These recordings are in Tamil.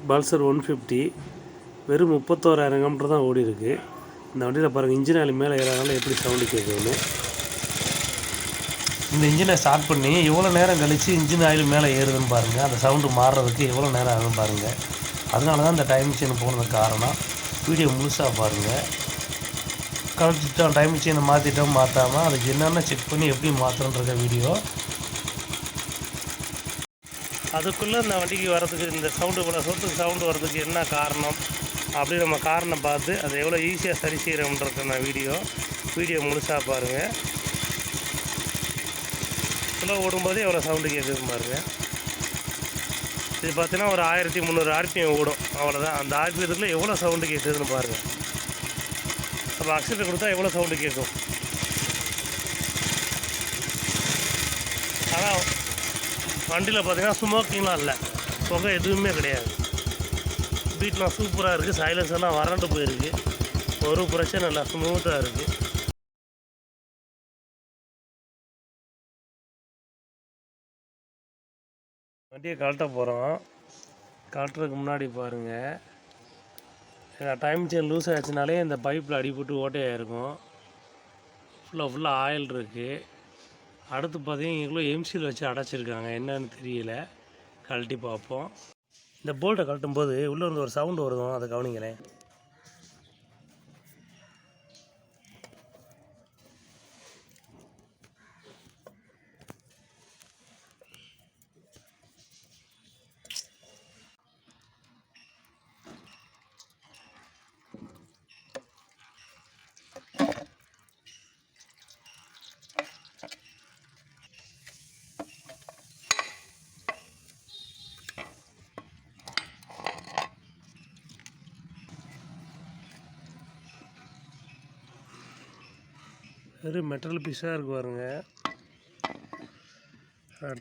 பல்சர் 150 வெறும் 31,000 கிலோமீட்டர் தான் ஓடி இருக்குது. இந்த வண்டியில் பாருங்கள் இன்ஜின் ஆயில் மேலே ஏறாதனால எப்படி சவுண்டு கேட்குதுன்னு. இந்த இன்ஜினை ஸ்டார்ட் பண்ணி எவ்வளோ நேரம் கழித்து இன்ஜின் ஆயில் மேலே ஏறுதுன்னு பாருங்கள். அந்த சவுண்டு மாறுறதுக்கு எவ்வளோ நேரம் ஆகுதுன்னு பாருங்கள். அதனால தான் இந்த டைம் மிஷின் போனதுக்கு காரணம். வீடியோ முழுசாக பாருங்கள். கழிச்சிட்டோம் டைம் மிஷினை மாற்றிட்டோம் மாற்றாமல் அதுக்கு என்னென்ன செக் பண்ணி எப்படி மாற்றணுன்ற வீடியோ. அதுக்குள்ளே இந்த வண்டிக்கு வரதுக்கு இந்த சவுண்டு இவ்வளோ சொத்துக்கு சவுண்டு வர்றதுக்கு என்ன காரணம் அப்படி நம்ம காரணம் பார்த்து அதை எவ்வளோ ஈஸியாக சரி செய்கிறோம்ன்றதுக்கான வீடியோ முழுசாக பாருங்கள். கிலோ ஓடும்போது எவ்வளோ சவுண்டு கேட்குதுன்னு பாருங்கள். இது பார்த்தீங்கன்னா ஒரு 1300 ஆர்பிஎம் ஓடும், அவ்வளோதான். அந்த ஆர்பிஎத்தில் எவ்வளோ சவுண்டு கேட்குதுன்னு பாருங்கள். அப்போ அக்சிலேட்டர் கொடுத்தா எவ்வளோ சவுண்டு கேட்கும். ஆனால் வண்டியில் பார்த்தீங்கன்னா ஸ்மோக்கிங்லாம் இல்லை, புகை எதுவுமே கிடையாது. பீட்லாம் சூப்பராக இருக்குது. சைலன்ஸ் எல்லாம் வறண்டு போயிருக்கு. ஒரு பிரச்சனை இல்லை, ஸ்மூத்தாக இருக்குது. வண்டியை கழட்ட போகிறோம். கழட்டுறதுக்கு முன்னாடி பாருங்கள், டைம் செயின் லூஸ் ஆகிடுச்சினாலே இந்த பைப்பில் அடிபட்டு ஓட்டையாக இருக்கும். ஃபுல்லாக ஆயில் இருக்குது. அடுத்து பார்த்தீங்கன்னா இவ்வளோ எம்சியில் வச்சு அடைச்சிருக்காங்க, என்னன்னு தெரியல. கழட்டி பார்ப்போம். இந்த போல்ட்டை கழட்டும் போது உள்ளே இருந்து ஒரு சவுண்டு வருதும், அதை கவனிங்களேன். வெறும் மெட்டல் பீஸாக இருக்கு பாருங்க.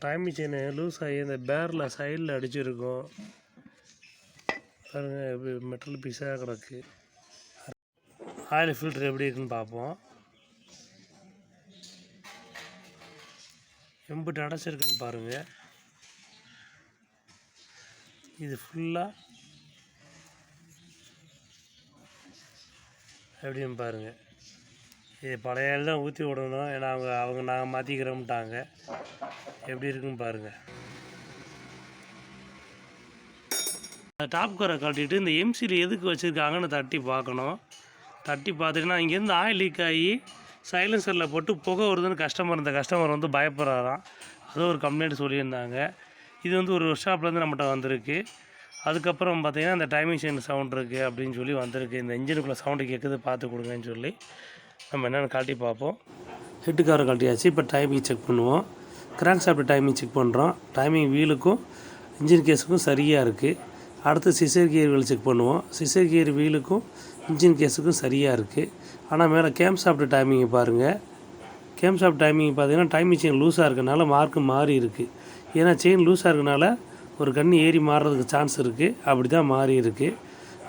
டைம் மிஷின் லூஸ் ஆகி இந்த பேரில் சைடில் அடிச்சிருக்கும் பாருங்க, எப்படி மெட்டல் பீஸாக கிடக்கு. ஆயில் ஃபில்ட்ரு எப்படி இருக்குன்னு பார்ப்போம். எம்பிட்டு அடைச்சிருக்குன்னு பாருங்கள். இது ஃபுல்லாக எப்படின்னு பாருங்கள். இது பழைய ஆயில் தான் ஊற்றி விடணும், ஏன்னா அவங்க நாங்கள் மாற்றிக்கிறோம்ட்டாங்க. எப்படி இருக்குன்னு பாருங்கள். டாப் கரை கட்டிட்டு இந்த எம்சியில் எதுக்கு வச்சுருக்காங்கன்னு தட்டி பார்க்கணும். தட்டி பார்த்துட்டுனா இங்கேருந்து ஆயில் லீக் ஆகி சைலன்சரில் போட்டு புகை வருதுன்னு இந்த கஸ்டமர் வந்து பயப்படுறாராம். அது ஒரு கம்ப்ளைண்ட் சொல்லியிருந்தாங்க. இது வந்து ஒரு ஒர்க் ஷாப்லேருந்து நம்மகிட்ட வந்திருக்கு. அதுக்கப்புறம் பார்த்திங்கன்னா இந்த டைமிங் செயின் சவுண்ட் இருக்குது அப்படின்னு சொல்லி வந்திருக்கு. இந்த இன்ஜினுக்குள்ளே சவுண்டு கேட்குது, பார்த்து கொடுங்கன்னு சொல்லி நம்ம என்னென்னு காட்டி பார்ப்போம். ஹெட்டு கவரை கழட்டியாச்சு. இப்போ டைமிங் செக் பண்ணுவோம். கிராங்க் ஷாஃப்ட் டைமிங் செக் பண்ணுறோம். டைமிங் வீலுக்கும் இன்ஜின் கேஸுக்கும் சரியாக இருக்குது. அடுத்து சிசர் கியர் வீல் செக் பண்ணுவோம். சிசர் கியர் வீலுக்கும் இன்ஜின் கேஸுக்கும் சரியாக இருக்குது. ஆனால் மேலே கேம் ஷாஃப்ட் டைமிங்கை பாருங்கள். கேம் ஷாஃப்ட் டைமிங் பார்த்திங்கன்னா டைமிங் செயின் லூஸாக இருக்கனால மார்க்கு மாறி இருக்குது. ஏன்னா செயின் லூஸாக இருக்கனால ஒரு கண்ணு ஏறி மாறுறதுக்கு சான்ஸ் இருக்குது. அப்படி தான் மாறி இருக்குது.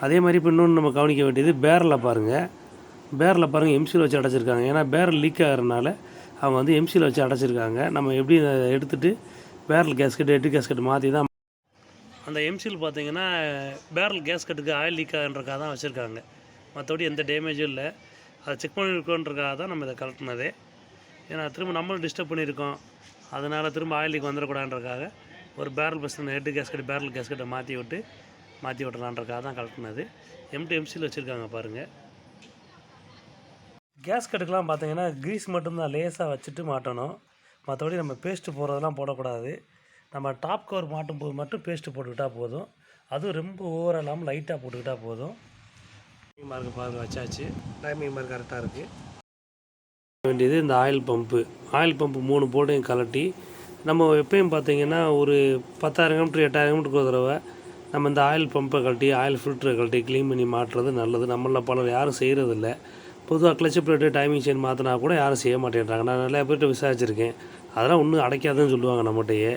அதே மாதிரி இப்போ இன்னொன்று நம்ம கவனிக்க வேண்டியது பேரில் பாருங்கள். பேரில் பாருங்கள் எம்சியில் வச்சு அடைச்சிருக்காங்க. ஏன்னா பேரல் லீக் ஆகிறதுனால அவங்க வந்து எம்சியில் வச்சு அடைச்சிருக்காங்க. நம்ம எப்படி எடுத்துகிட்டு பேரல் கேஸ்கெட் ஹெட்டு கேஸ்கெட் மாற்றி தான் அந்த எம்சியில் பார்த்திங்கன்னா பேரல் கேஸ்கெட்டுக்கு ஆயில் லீக் ஆகுன்றக்காக தான் வச்சுருக்காங்க. மற்றபடி எந்த டேமேஜும் இல்லை. அதை செக் பண்ணியிருக்கோன்றக்காக தான் நம்ம இதை கலட்டினதே. ஏன்னா திரும்ப நம்மளும் டிஸ்டர்ப் பண்ணியிருக்கோம், அதனால் திரும்ப ஆயில் லீக் வந்துடக்கூடாதுன்றக்காக ஒரு பேரல் பர்சன் ஹெட்டு கேஸ்கெட் பேரல் கேஸ்கெட்டை மாற்றி விட்டலான்றக்காக தான் கலட்டினது. எம்சியில் வச்சுருக்காங்க பாருங்கள். கேஸ்கெட்டுக்கெலாம் பார்த்தீங்கன்னா க்ரீஸ் மட்டும்தான் லேசாக வச்சுட்டு மாட்டணும். மற்றபடி நம்ம பேஸ்ட்டு போடுறதெல்லாம் போடக்கூடாது. நம்ம டாப் கவர் மாட்டும் போது மட்டும் பேஸ்ட்டு போட்டுக்கிட்டால் போதும். அதுவும் ரொம்ப ஓவராக இல்லாமல் லைட்டாக போட்டுக்கிட்டால் போதும். மார்க்கு பாருங்கள் வச்சாச்சு. டைமிங் மார்க் கரெக்டாக இருக்குது. வேண்டியது இந்த ஆயில் பம்பு 3 போட்டையும் கலட்டி நம்ம எப்பயும் பார்த்திங்கன்னா ஒரு 10,000 கிலோமீட்டர் 8,000 கிலோமீட்டருக்கு ஒரு தடவை நம்ம இந்த ஆயில் பம்பை கழட்டி ஆயில் ஃபில்டரை கழட்டி க்ளீன் பண்ணி மாட்டுறது நல்லது. நம்மள பலர் யாரும் செய்கிறதில்ல. பொதுவாக கிளச்சு பிளேட்டு டைமிங் செயின் மாற்றினா கூட யாரும் செய்ய மாட்டேன்றாங்க. நான் நிறையா பேர்கிட்ட விசாரிச்சிருக்கேன். அதெல்லாம் ஒன்றும் அடைக்காதுன்னு சொல்லுவாங்க நம்மகிட்டயே.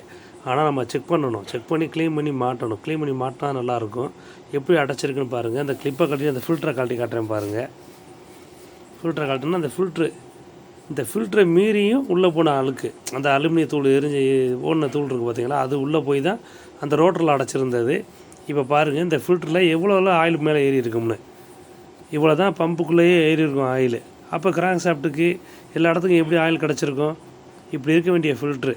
ஆனால் நம்ம செக் பண்ணணும். செக் பண்ணி க்ளீன் பண்ணி மாட்டணும். க்ளீன் பண்ணி மாட்டினா நல்லாயிருக்கும். எப்படி அடைச்சிருக்குன்னு பாருங்கள். அந்த கிளிப்பை கழட்டி அந்த ஃபில்டரை கழட்டி காட்டுறேன் பாருங்கள். ஃபில்டரை கழட்டினா அந்த இந்த ஃபில்டரை மீறியும் உள்ளே போன அழுக்கு, அந்த அலுமினிய தூள் எரிஞ்சு ஓடின தூள் இருக்குது பார்த்தீங்களா, அது உள்ளே போய் தான் அந்த ரோட்டரில் அடைச்சிருந்தது. இப்போ பாருங்கள் இந்த ஃபில்டரில் எவ்வளோலாம் ஆயில் மேலே ஏறி இருக்கும்னு. இவ்வளோ தான் பம்புக்குள்ளேயே ஏறி இருக்கும் ஆயில். அப்போ கிராங்க் ஷாஃப்ட்டுக்கு எல்லா இடத்துக்கும் எப்படி ஆயில் கிடச்சிருக்கும்? இப்படி இருக்க வேண்டிய ஃபில்ட்ரு.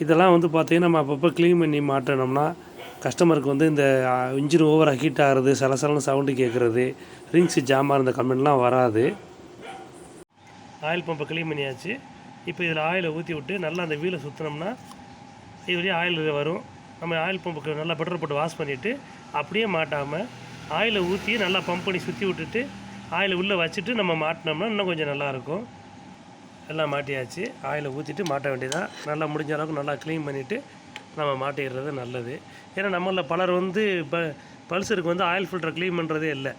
இதெல்லாம் வந்து பார்த்திங்கன்னா நம்ம அப்பப்போ க்ளீன் பண்ணி மாட்டினோம்னா கஸ்டமருக்கு வந்து இந்த இன்ஜின் ஓவராக ஹீட் ஆகிறது, சலசலன்னு சவுண்டு கேட்குறது, ரிங்ஸு ஜாமாக இருந்த கம்ப்ளைண்ட்லாம் வராது. ஆயில் பம்பை க்ளீன் பண்ணியாச்சு. இப்போ இதில் ஆயிலை ஊற்றி விட்டு நல்லா அந்த வீலை சுற்றினோம்னா இது வரையும் ஆயில் வரும். நம்ம ஆயில் பம்புக்கு நல்லா பெட்ரோல் போட்டு வாஷ் பண்ணிவிட்டு அப்படியே மாட்டாமல் ஆயிலை ஊற்றி நல்லா பம்ப் பண்ணி சுற்றி விட்டுட்டு ஆயிலை உள்ளே வச்சுட்டு நம்ம மாட்டினோம்னா இன்னும் கொஞ்சம் நல்லாயிருக்கும். எல்லாம் மாட்டியாச்சு. ஆயிலை ஊற்றிட்டு மாட்ட வேண்டியதான். நல்லா முடிஞ்ச அளவுக்கு நல்லா க்ளீன் பண்ணிவிட்டு நம்ம மாட்டிடுறது நல்லது. ஏன்னா நம்மளில் பலர் வந்து பல்சருக்கு வந்து ஆயில் ஃபில்டரை க்ளீன் பண்ணுறதே இல்லை.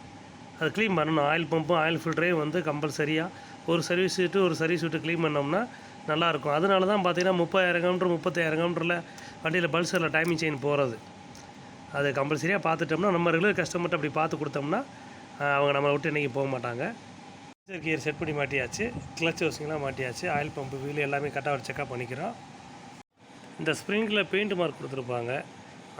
அது க்ளீன் பண்ணணும். ஆயில் பம்பும் ஆயில் ஃபில்டரையும் வந்து கம்பல்சரியாக ஒரு சர்வீஸ் விட்டு க்ளீன் பண்ணோம்னா நல்லாயிருக்கும். அதனால தான் பார்த்திங்கன்னா 30,000 கிலோமீட்டர் 35,000 கிலோமீட்டரில் வண்டியில் பல்சரில் டைமிங் செயின் போகிறது. அது கம்பல்சரியாக பார்த்துட்டோம்னா நம்ம ரெகுலர் கஸ்டமர்கிட்ட அப்படி பார்த்து கொடுத்தோம்னா அவங்க நம்மளை விட்டு இன்றைக்கி போக மாட்டாங்க. கியர் செட் பண்ணி மாட்டியாச்சு. கிளச் ஹவுசிங்லாம் மாட்டியாச்சு. ஆயில் பம்பு வீல் எல்லாமே கரெக்டாக ஒரு செக்அப் பண்ணிக்கிறோம். இந்த ஸ்ப்ரிங்கில் பெயிண்ட் மார்க் கொடுத்துருப்பாங்க.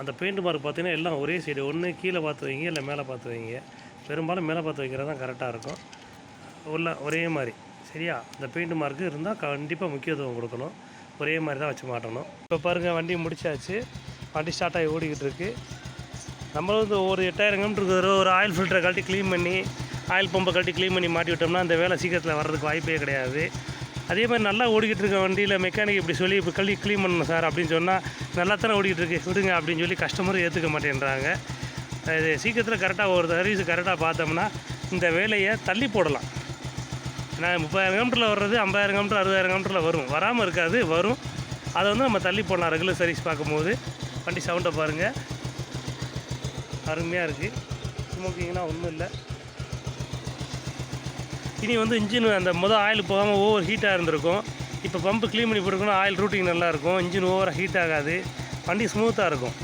அந்த பெயிண்ட் மார்க் பார்த்திங்கன்னா எல்லாம் ஒரே சைடு, ஒன்று கீழே பார்த்து வைங்க இல்லை மேலே பார்த்து வைங்க. பெரும்பாலும் மேலே பார்த்து வைக்கிறது தான் கரெக்டாக இருக்கும். ஒரே மாதிரி சரியா. இந்த பெயிண்ட் மார்க்கு இருந்தால் கண்டிப்பாக முக்கியத்துவம் கொடுக்கணும். ஒரே மாதிரி தான் வச்சு மாட்டணும். இப்போ பாருங்கள் வண்டி முடிச்சாச்சு. வண்டி ஸ்டார்ட் ஆகி ஓடிக்கிட்டு இருக்குது. நம்ம வந்து ஒரு 8,000 கிலோமீட்டருக்கு ஒரு ஆயில் ஃபில்டரை கழட்டி க்ளீன் பண்ணி ஆயில் பம்பை கழட்டி க்ளீன் பண்ணி மாட்டி விட்டோம்னா அந்த வேலை சீக்கிரத்தில் வர்றதுக்கு வாய்ப்பே கிடையாது. அதே மாதிரி நல்லா ஓடிக்கிட்டு இருக்க வண்டியில் மெக்கானிக் இப்படி சொல்லி இப்போ க்ளீன் பண்ணணும் சார் அப்படின்னு சொன்னால் நல்லா தானே ஓடிக்கிட்டு இருக்கு விடுங்க அப்படின்னு சொல்லி கஸ்டமரும் ஏற்றுக்க மாட்டேன்றாங்க. இது சீக்கிரத்தில் கரெக்டாக ஒரு சர்வீஸ் கரெக்டாக பார்த்தோம்னா இந்த வேலையை தள்ளி போடலாம். ஏன்னா 30,000 கிலோமீட்டரில் வர்றது 50,000 கிலோமீட்டர் 60,000 கிலோமீட்டரில் வரும். வராமல் இருக்காது, வரும். அதை வந்து நம்ம தள்ளி போடலாம். ரெகுலர் சர்வீஸ் பார்க்கும்போது வண்டி சவுண்டை பாருங்கள், அருமையாக இருக்குது. ஸ்மோக்கிங்னா ஒன்றும் இல்லை. இனி வந்து இன்ஜின் அந்த ஆயில் போகாமல் ஓவர் ஹீட்டாக இருந்திருக்கும். இப்போ பம்பு க்ளீன் பண்ணி போட்டுக்கணும். ஆயில் ரூட்டிங் நல்லாயிருக்கும். இன்ஜின் ஓவராக ஹீட் ஆகாது. வண்டி ஸ்மூத்தாக இருக்கும்.